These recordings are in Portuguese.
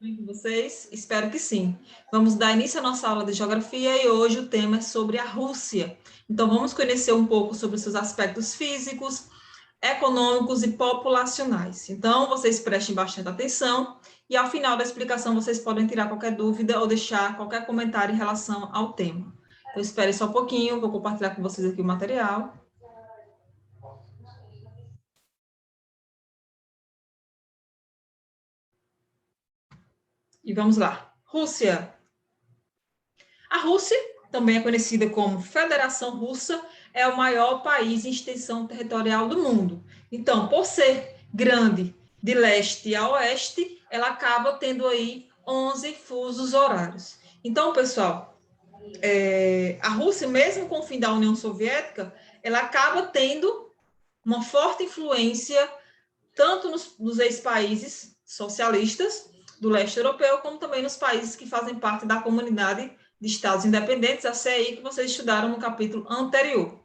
Bem com vocês? Espero que sim. Vamos dar início à nossa aula de geografia e hoje o tema é sobre a Rússia. Então, vamos conhecer um pouco sobre os seus aspectos físicos, econômicos e populacionais. Então, vocês prestem bastante atenção e ao final da explicação vocês podem tirar qualquer dúvida ou deixar qualquer comentário em relação ao tema. Então, espere só um pouquinho, vou compartilhar com vocês aqui o material. E vamos lá. Rússia. A Rússia, também é conhecida como Federação Russa, é o maior país em extensão territorial do mundo. Então, por ser grande de leste a oeste, ela acaba tendo aí 11 fusos horários. Então, pessoal, a Rússia, mesmo com o fim da União Soviética, ela acaba tendo uma forte influência tanto nos ex-países socialistas do leste europeu, como também nos países que fazem parte da comunidade de Estados Independentes, a CEI, que vocês estudaram no capítulo anterior.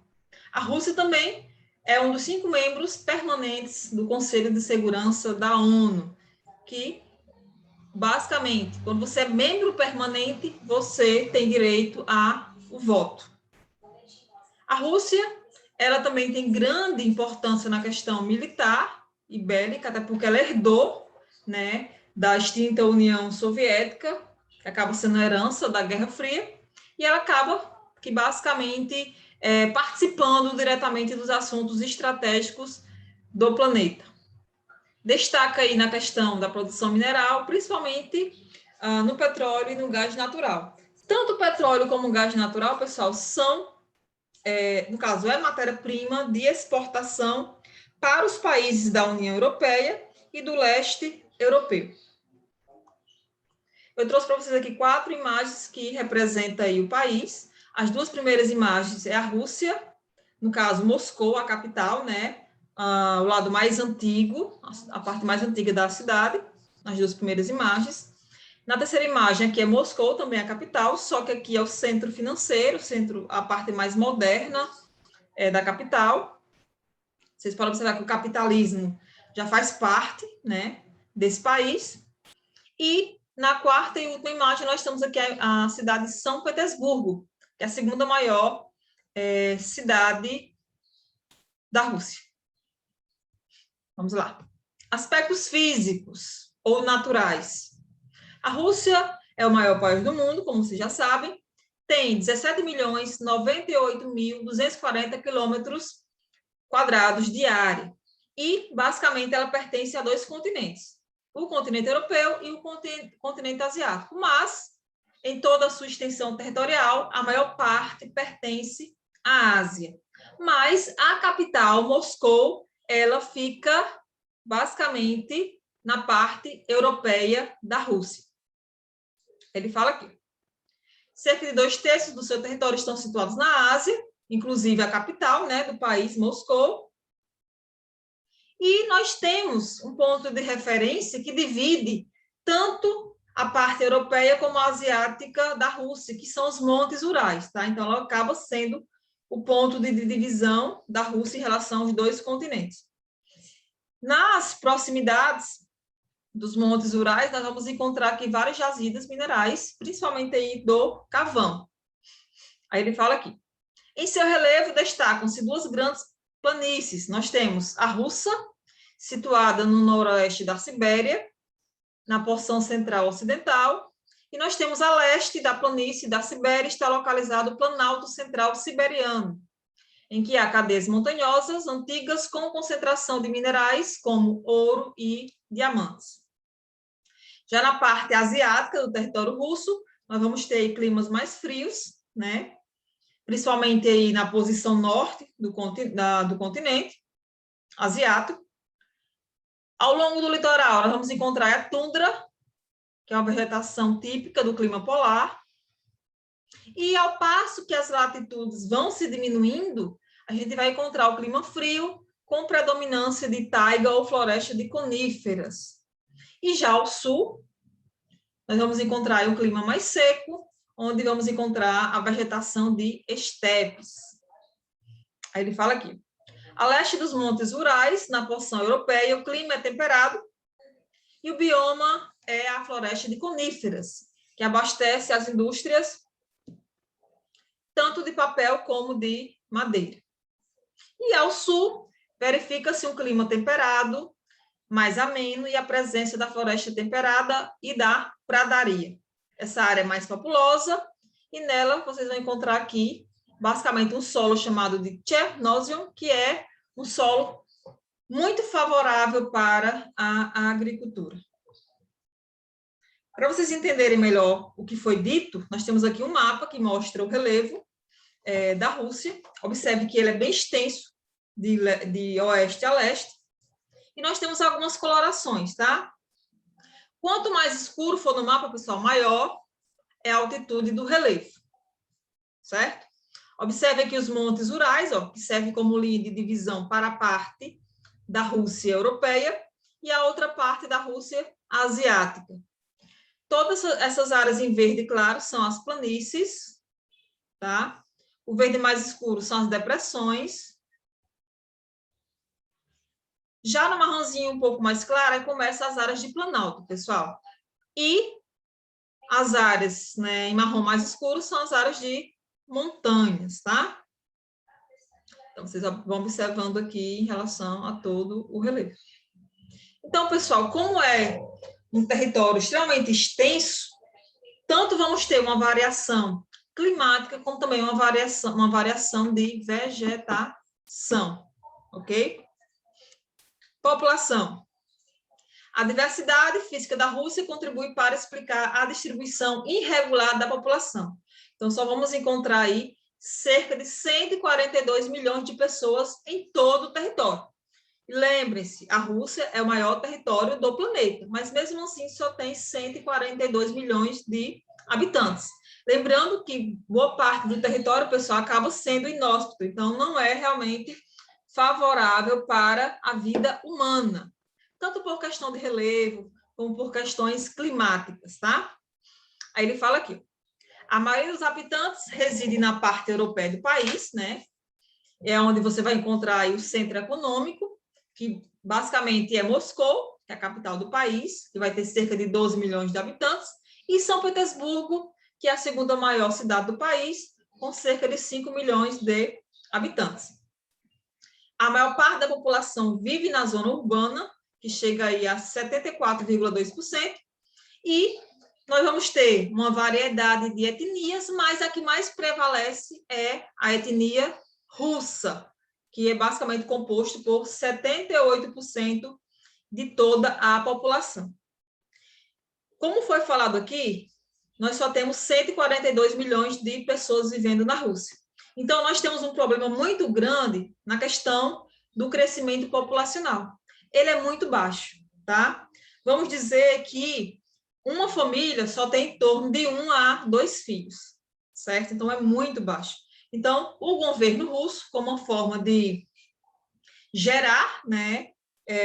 A Rússia também é um dos 5 membros permanentes do Conselho de Segurança da ONU, que, basicamente, quando você é membro permanente, você tem direito ao voto. A Rússia, ela também tem grande importância na questão militar e bélica, até porque ela herdou, né, da extinta União Soviética, que acaba sendo herança da Guerra Fria, e ela acaba que basicamente participando diretamente dos assuntos estratégicos do planeta. Destaca aí na questão da produção mineral, principalmente no petróleo e no gás natural. Tanto o petróleo como o gás natural, pessoal, são, no caso, é matéria-prima de exportação para os países da União Europeia e do leste europeu. Eu trouxe para vocês aqui 4 imagens que representam aí o país. As 2 primeiras imagens é a Rússia, no caso, Moscou, a capital, né? O lado mais antigo, a parte mais antiga da cidade, as 2 primeiras imagens. Na terceira imagem aqui é Moscou, também a capital, só que aqui é o centro financeiro, a parte mais moderna da capital. Vocês podem observar que o capitalismo já faz parte, né, desse país. E na quarta e última imagem, nós temos aqui a cidade de São Petersburgo, que é a segunda maior cidade da Rússia. Vamos lá. Aspectos físicos ou naturais. A Rússia é o maior país do mundo, como vocês já sabem, tem 17.098.240 quilômetros quadrados de área. E, basicamente, ela pertence a 2 continentes, o continente europeu e o continente asiático. Mas, em toda a sua extensão territorial, a maior parte pertence à Ásia. Mas a capital, Moscou, ela fica, basicamente, na parte europeia da Rússia. Ele fala aqui. Cerca de 2/3 do seu território estão situados na Ásia, inclusive a capital, né, do país, Moscou. E nós temos um ponto de referência que divide tanto a parte europeia como a asiática da Rússia, que são os Montes Urais, tá? Então, ela acaba sendo o ponto de divisão da Rússia em relação aos 2 continentes. Nas proximidades dos Montes Urais, nós vamos encontrar aqui várias jazidas minerais, principalmente aí do carvão. Aí ele fala aqui. Em seu relevo destacam-se 2 grandes planícies. Nós temos a Russa, situada no noroeste da Sibéria, na porção central ocidental, e nós temos a leste da planície da Sibéria, está localizado o Planalto Central Siberiano, em que há cadeias montanhosas antigas com concentração de minerais como ouro e diamantes. Já na parte asiática do território russo, nós vamos ter climas mais frios, né? Principalmente aí na posição norte do continente asiático. Ao longo do litoral, nós vamos encontrar a tundra, que é uma vegetação típica do clima polar. E ao passo que as latitudes vão se diminuindo, a gente vai encontrar o clima frio, com predominância de taiga ou floresta de coníferas. E já ao sul, nós vamos encontrar o clima mais seco, onde vamos encontrar a vegetação de estepes. Aí ele fala aqui. A leste dos Montes Urais, na porção europeia, o clima é temperado e o bioma é a floresta de coníferas, que abastece as indústrias tanto de papel como de madeira. E ao sul, verifica-se um clima temperado, mais ameno, e a presença da floresta temperada e da pradaria. Essa área é mais populosa, e nela vocês vão encontrar aqui, basicamente, um solo chamado de Chernozem, que é um solo muito favorável para a agricultura. Para vocês entenderem melhor o que foi dito, nós temos aqui um mapa que mostra o relevo da Rússia. Observe que ele é bem extenso, de oeste a leste. E nós temos algumas colorações, tá? Quanto mais escuro for no mapa, pessoal, maior é a altitude do relevo, certo? Observe aqui os montes Urais, ó, que servem como linha de divisão para a parte da Rússia europeia e a outra parte da Rússia asiática. Todas essas áreas em verde claro são as planícies, tá? O verde mais escuro são as depressões. Já no marronzinho um pouco mais claro, aí começam as áreas de planalto, pessoal. E as áreas, né, em marrom mais escuro são as áreas de montanhas, tá? Então, vocês vão observando aqui em relação a todo o relevo. Então, pessoal, como é um território extremamente extenso, tanto vamos ter uma variação climática, como também uma variação de vegetação, ok? População. A diversidade física da Rússia contribui para explicar a distribuição irregular da população. Então, só vamos encontrar aí cerca de 142 milhões de pessoas em todo o território. E lembrem-se, a Rússia é o maior território do planeta, mas mesmo assim só tem 142 milhões de habitantes. Lembrando que boa parte do território, pessoal, acaba sendo inóspito, então não é realmente favorável para a vida humana, tanto por questão de relevo, como por questões climáticas, tá? Aí ele fala aqui, a maioria dos habitantes reside na parte europeia do país, né? É onde você vai encontrar aí o centro econômico, que basicamente é Moscou, que é a capital do país, que vai ter cerca de 12 milhões de habitantes, e São Petersburgo, que é a segunda maior cidade do país, com cerca de 5 milhões de habitantes. A maior parte da população vive na zona urbana, que chega aí a 74,2%, e nós vamos ter uma variedade de etnias, mas a que mais prevalece é a etnia russa, que é basicamente composto por 78% de toda a população. Como foi falado aqui, nós só temos 142 milhões de pessoas vivendo na Rússia. Então, nós temos um problema muito grande na questão do crescimento populacional. Ele é muito baixo, tá? Vamos dizer que uma família só tem em torno de 1 a 2 filhos, certo? Então, é muito baixo. Então, o governo russo, como uma forma de gerar, né,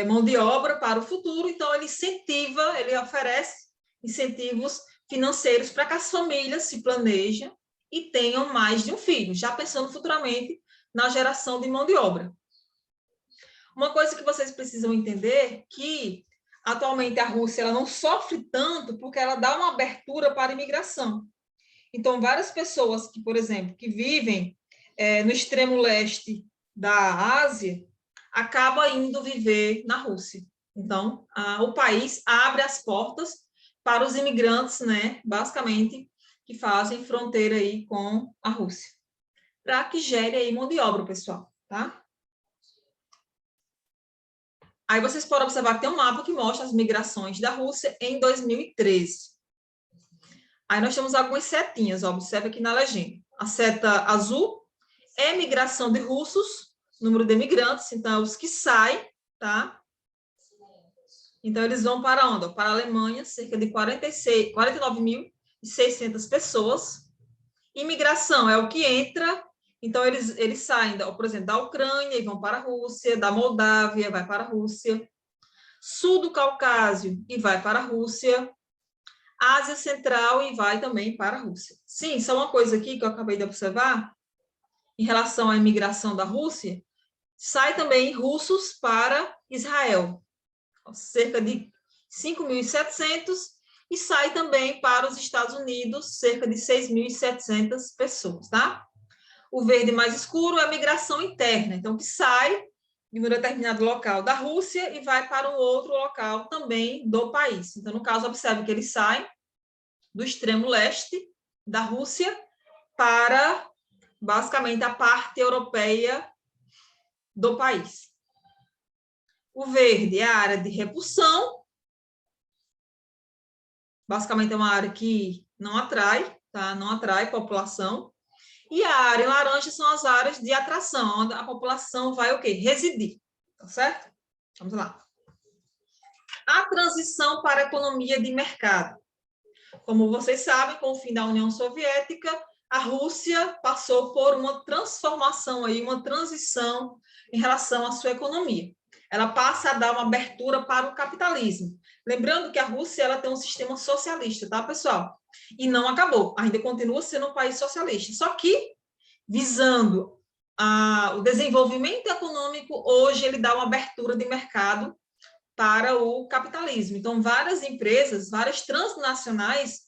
mão de obra para o futuro, então ele incentiva, ele oferece incentivos financeiros para que as famílias se planejem e tenham mais de um filho, já pensando futuramente na geração de mão de obra. Uma coisa que vocês precisam entender que atualmente a Rússia ela não sofre tanto porque ela dá uma abertura para a imigração. Então, várias pessoas que, por exemplo, que vivem no extremo leste da Ásia, acabam indo viver na Rússia. Então, o país abre as portas para os imigrantes, né, basicamente, que fazem fronteira aí com a Rússia, para que gere aí mão de obra, pessoal, tá? Aí vocês podem observar que tem um mapa que mostra as migrações da Rússia em 2013. Aí nós temos algumas setinhas, ó, observa aqui na legenda. A seta azul é migração de russos, número de imigrantes, então os que saem, tá? Então eles vão para onde? Para a Alemanha, cerca de 49.600 pessoas. Imigração é o que entra, então eles saem, por exemplo, da Ucrânia e vão para a Rússia, da Moldávia vai para a Rússia, sul do Caucásio e vai para a Rússia, Ásia Central e vai também para a Rússia. Sim, só uma coisa aqui que eu acabei de observar, em relação à imigração da Rússia, sai também russos para Israel. Cerca de 5.700, e sai também para os Estados Unidos cerca de 6.700 pessoas, tá? O verde mais escuro é a migração interna, então que sai de um determinado local da Rússia e vai para um outro local também do país. Então, no caso, observe que ele sai do extremo leste da Rússia para, basicamente, a parte europeia do país. O verde é a área de repulsão, basicamente é uma área que não atrai, tá? Não atrai população. E a área laranja são as áreas de atração, onde a população vai o quê? Residir, tá certo? Vamos lá. A transição para a economia de mercado. Como vocês sabem, com o fim da União Soviética, a Rússia passou por uma transformação aí, uma transição em relação à sua economia. Ela passa a dar uma abertura para o capitalismo. Lembrando que a Rússia ela tem um sistema socialista, tá, pessoal? E não acabou, ainda continua sendo um país socialista. Só que, visando o desenvolvimento econômico, hoje ele dá uma abertura de mercado para o capitalismo. Então, várias empresas, várias transnacionais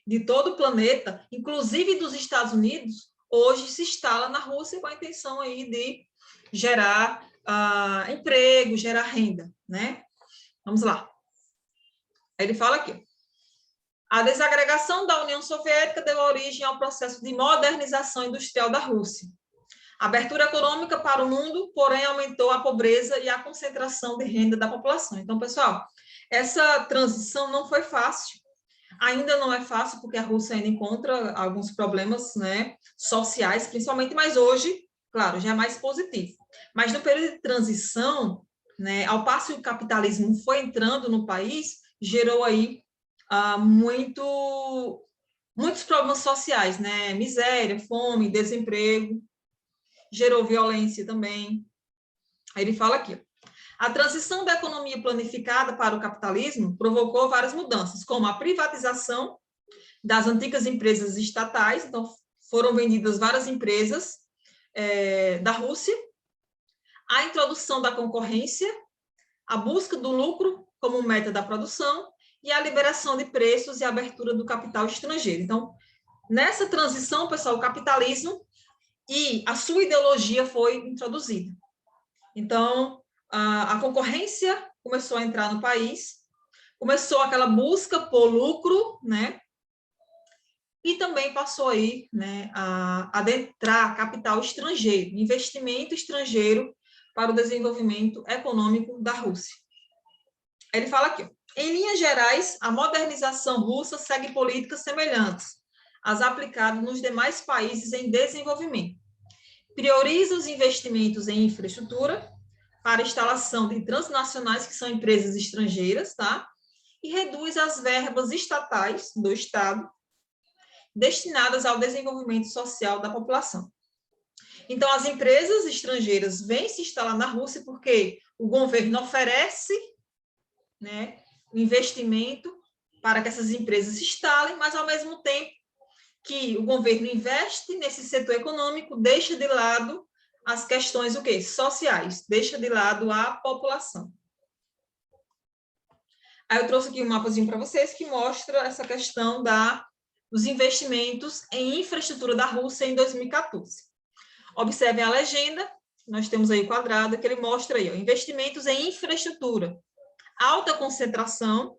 de todo o planeta, inclusive dos Estados Unidos, hoje se instalam na Rússia com a intenção aí de gerar emprego, gerar renda, né? Vamos lá. Ele fala aqui. A desagregação da União Soviética deu origem ao processo de modernização industrial da Rússia. A abertura econômica para o mundo, porém, aumentou a pobreza e a concentração de renda da população. Então, pessoal, essa transição não foi fácil. Ainda não é fácil, porque a Rússia ainda encontra alguns problemas, né, sociais, principalmente, mas hoje, claro, já é mais positivo. Mas no período de transição, né, ao passo que o capitalismo foi entrando no país, gerou aí muitos problemas sociais, né, miséria, fome, desemprego, gerou violência também. Aí ele fala aqui, a transição da economia planificada para o capitalismo provocou várias mudanças, como a privatização das antigas empresas estatais, então foram vendidas várias empresas da Rússia, a introdução da concorrência, a busca do lucro como meta da produção e a liberação de preços e a abertura do capital estrangeiro. Então, nessa transição, pessoal, o capitalismo e a sua ideologia foi introduzida. Então, a concorrência começou a entrar no país, começou aquela busca por lucro, né? E também passou aí, né, a adentrar capital estrangeiro, investimento estrangeiro para o desenvolvimento econômico da Rússia. Ele fala aqui, em linhas gerais, a modernização russa segue políticas semelhantes às aplicadas nos demais países em desenvolvimento. Prioriza os investimentos em infraestrutura para a instalação de transnacionais, que são empresas estrangeiras, tá? E reduz as verbas estatais do Estado destinadas ao desenvolvimento social da população. Então, as empresas estrangeiras vêm se instalar na Rússia porque o governo oferece, né, um investimento para que essas empresas se instalem, mas, ao mesmo tempo que o governo investe nesse setor econômico, deixa de lado as questões o quê? Sociais, deixa de lado a população. Aí eu trouxe aqui um mapazinho para vocês que mostra essa questão dos investimentos em infraestrutura da Rússia em 2014. Observem a legenda, nós temos aí o quadrado, que ele mostra aí, ó, investimentos em infraestrutura. Alta concentração,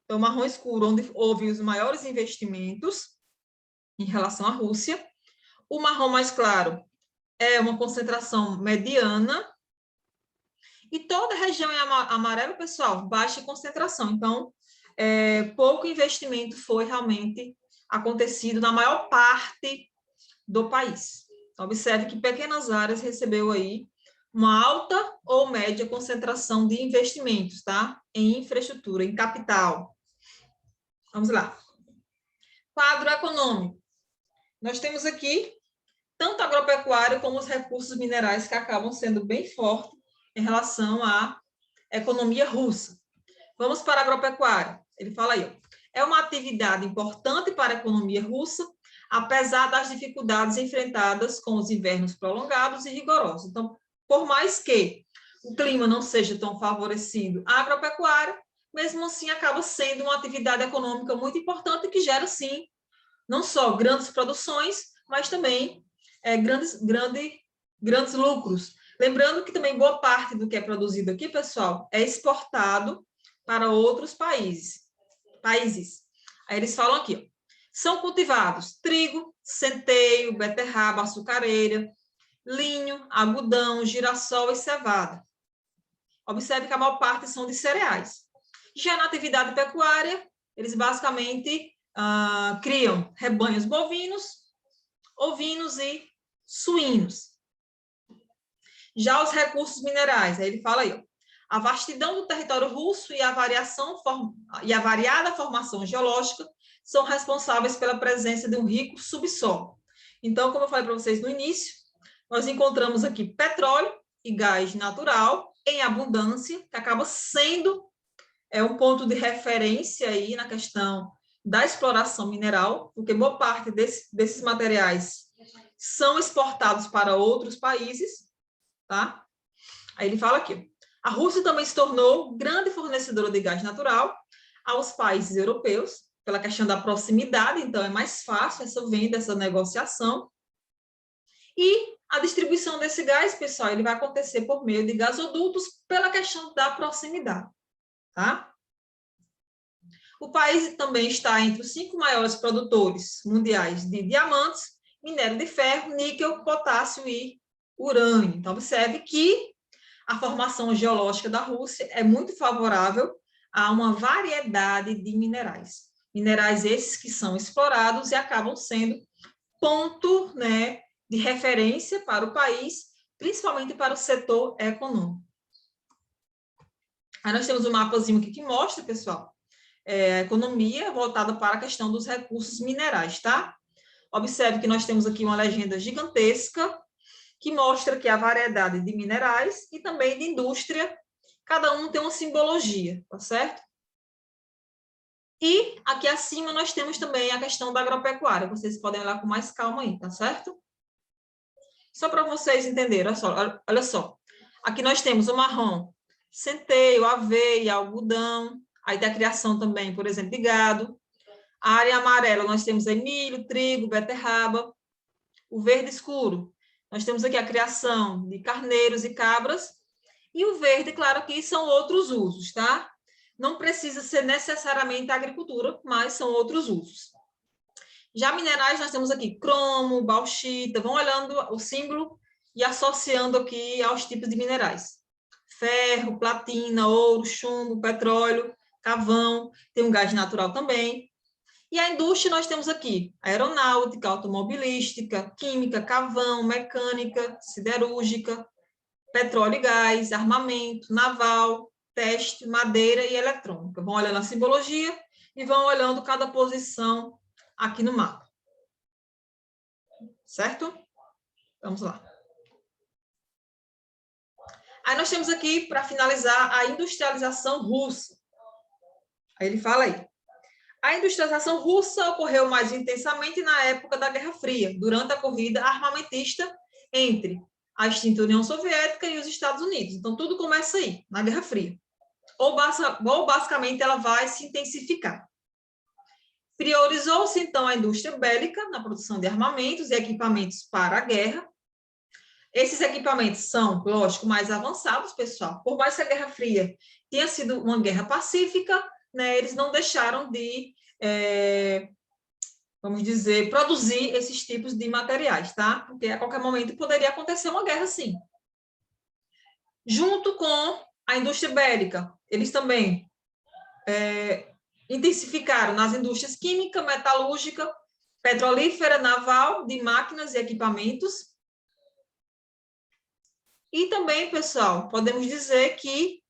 então marrom escuro, onde houve os maiores investimentos em relação à Rússia. O marrom mais claro é uma concentração mediana. E toda a região em amarelo, pessoal, baixa concentração. Então, pouco investimento foi realmente acontecido na maior parte do país. Então, observe que pequenas áreas recebeu aí uma alta ou média concentração de investimentos, tá? Em infraestrutura, em capital. Vamos lá. Quadro econômico. Nós temos aqui tanto agropecuário como os recursos minerais que acabam sendo bem fortes em relação à economia russa. Vamos para a agropecuária. Ele fala aí, ó, é uma atividade importante para a economia russa, apesar das dificuldades enfrentadas com os invernos prolongados e rigorosos. Então, por mais que o clima não seja tão favorecido à agropecuária, mesmo assim acaba sendo uma atividade econômica muito importante que gera, sim, não só grandes produções, mas também grandes lucros. Lembrando que também boa parte do que é produzido aqui, pessoal, é exportado para outros países. Aí eles falam aqui, ó, são cultivados trigo, centeio, beterraba, açucareira, linho, algodão, girassol e cevada. Observe que a maior parte são de cereais. Já na atividade pecuária, eles basicamente criam rebanhos bovinos, ovinos e suínos. Já os recursos minerais, aí ele fala aí, ó, a vastidão do território russo e a variada formação geológica são responsáveis pela presença de um rico subsolo. Então, como eu falei para vocês no início, nós encontramos aqui petróleo e gás natural em abundância, que acaba sendo um ponto de referência aí na questão da exploração mineral, porque boa parte desses materiais são exportados para outros países, tá? Aí ele fala aqui, a Rússia também se tornou grande fornecedora de gás natural aos países europeus, pela questão da proximidade, então é mais fácil essa venda, essa negociação. E a distribuição desse gás, pessoal, ele vai acontecer por meio de gasodutos pela questão da proximidade, tá? O país também está entre os 5 maiores produtores mundiais de diamantes, minério de ferro, níquel, potássio e urânio. Então, observe que a formação geológica da Rússia é muito favorável a uma variedade de minerais. Minerais esses que são explorados e acabam sendo ponto, né, de referência para o país, principalmente para o setor econômico. Aí nós temos um mapazinho aqui que mostra, pessoal, a economia voltada para a questão dos recursos minerais, tá? Observe que nós temos aqui uma legenda gigantesca que mostra que a variedade de minerais e também de indústria, cada um tem uma simbologia, tá certo? E aqui acima nós temos também a questão da agropecuária, vocês podem olhar com mais calma aí, tá certo? Só para vocês entenderem, olha só. Aqui nós temos o marrom, centeio, aveia, algodão, aí tem a criação também, por exemplo, de gado. A área amarela nós temos aí milho, trigo, beterraba. O verde escuro, nós temos aqui a criação de carneiros e cabras. E o verde, claro que são outros usos, tá? Não precisa ser necessariamente agricultura, mas são outros usos. Já minerais, nós temos aqui cromo, bauxita, vão olhando o símbolo e associando aqui aos tipos de minerais. Ferro, platina, ouro, chumbo, petróleo, carvão, tem um gás natural também. E a indústria nós temos aqui aeronáutica, automobilística, química, carvão, mecânica, siderúrgica, petróleo e gás, armamento, naval, têxtil, madeira e eletrônica. Vão olhando a simbologia e vão olhando cada posição aqui no mapa. Certo? Vamos lá. Aí nós temos aqui, para finalizar, a industrialização russa. Aí ele fala aí. A industrialização russa ocorreu mais intensamente na época da Guerra Fria, durante a corrida armamentista entre a extinta União Soviética e os Estados Unidos. Então, tudo começa aí, na Guerra Fria. Ou basicamente, ela vai se intensificar. Priorizou-se, então, a indústria bélica na produção de armamentos e equipamentos para a guerra. Esses equipamentos são, lógico, mais avançados, pessoal. Por mais que a Guerra Fria tenha sido uma guerra pacífica, né, eles não deixaram de, vamos dizer, produzir esses tipos de materiais, tá? Porque a qualquer momento poderia acontecer uma guerra, sim. Junto com a indústria bélica, eles também intensificaram nas indústrias química, metalúrgica, petrolífera, naval, de máquinas e equipamentos. E também, pessoal, podemos dizer que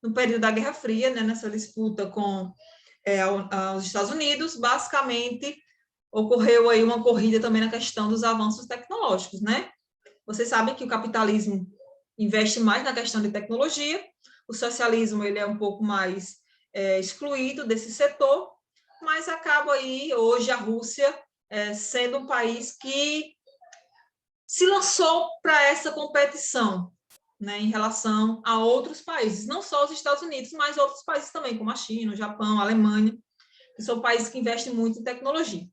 no período da Guerra Fria, né, nessa disputa com os Estados Unidos, basicamente ocorreu aí uma corrida também na questão dos avanços tecnológicos, né? Vocês sabem que o capitalismo investe mais na questão de tecnologia, o socialismo ele é um pouco mais excluído desse setor, mas acaba aí, hoje, a Rússia sendo um país que se lançou para essa competição, né, em relação a outros países, não só os Estados Unidos, mas outros países também, como a China, o Japão, a Alemanha, que são países que investem muito em tecnologia.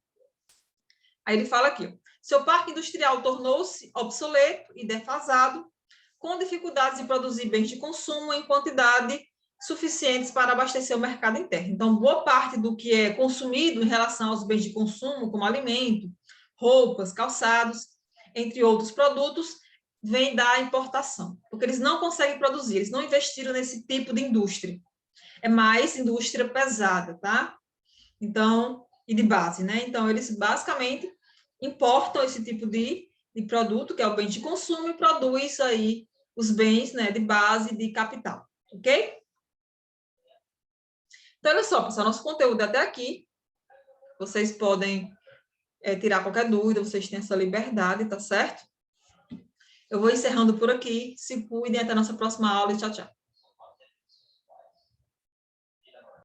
Aí ele fala aqui, ó, seu parque industrial tornou-se obsoleto e defasado, com dificuldades de produzir bens de consumo em quantidade suficientes para abastecer o mercado interno. Então, boa parte do que é consumido em relação aos bens de consumo, como alimento, roupas, calçados, entre outros produtos, vem da importação, porque eles não conseguem produzir, eles não investiram nesse tipo de indústria. É mais indústria pesada, tá? Então, e de base, né? Então, eles basicamente importam esse tipo de produto, que é o bem de consumo, e produz aí os bens, né, de base, de capital, ok? Então, olha só, pessoal, nosso conteúdo é até aqui. Vocês podem tirar qualquer dúvida, vocês têm essa liberdade, tá certo? Eu vou encerrando por aqui. Se cuidem, até a nossa próxima aula e tchau, tchau.